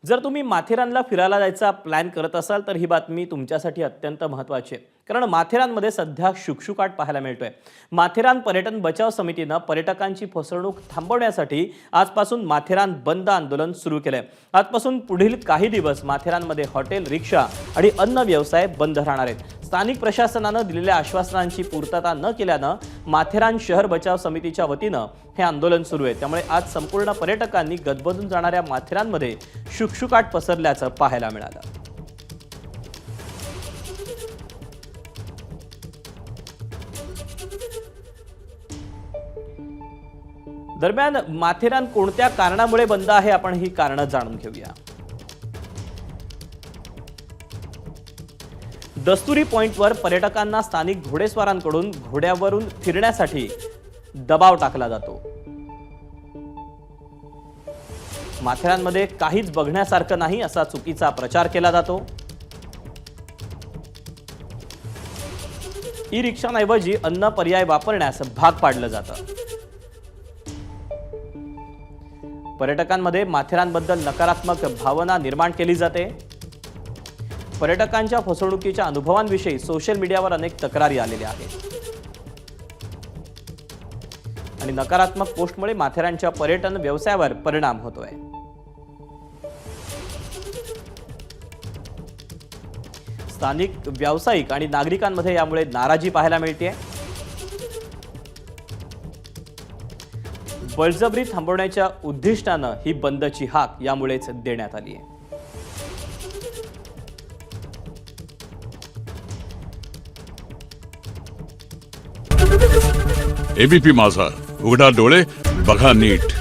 जर तुम्ही माथेरानला फिरायला जायचा प्लॅन करत असाल तर ही बातमी तुमच्यासाठी अत्यंत महत्त्वाची आहे, कारण माथेरानमध्ये सध्या शुकशुकाट पाहायला मिळतोय। माथेरान पर्यटन बचाव समितीने पर्यटकांची फसवणूक थांबवण्यासाठी आजपासून माथेरान बंद आंदोलन सुरू केलंय। आजपासून पुढील काही दिवस माथेरानमध्ये हॉटेल, रिक्षा आणि अन्न व्यवसाय बंद राहणार आहेत। स्थानिक प्रशासनाने दिलेल्या आश्वासनांची पूर्तता न केल्याने माथेरान शहर बचाव समितीच्या वतीने हे आंदोलन सुरू आहे। त्यामुळे आज संपूर्ण पर्यटकांनी गदबदून जाणाऱ्या माथेरानमध्ये शुकशुकाट पसरल्याचं पाहायला मिळालं। दरम्यान माथेरान कोणत्या कारणामुळे बंद आहे, आपण ही कारणं जाणून घेऊया। दस्तुरी पॉइंटवर पर्यटकांना स्थानिक घोडेस्वारांकडून घोड्यावरून फिरण्यासाठी दबाव टाकला जातो। माथेरानमध्ये काहीच बघण्यासारखं नाही असा चुकीचा प्रचार केला जातो। ई रिक्षांऐवजी अन्न पर्याय वापरण्यास भाग पाडलं जातं। पर्यटकांमध्ये माथेरानबद्दल नकारात्मक भावना निर्माण केली जाते। पर्यटकांच्या फसवणुकीच्या अनुभवांविषयी सोशल मीडियावर अनेक तक्रारी आलेल्या आहेत आणि नकारात्मक पोस्टमुळे माथेरानच्या पर्यटन व्यवसायावर परिणाम होतोय। स्थानिक व्यावसायिक आणि नागरिकांमध्ये यामुळे नाराजी पाहायला मिळते। बळजबरी थांबवण्याच्या उद्दिष्टानं ही बंदची हाक यामुळेच देण्यात आली आहे। एबीपी माझा, उघडा डोळे बघा नीट।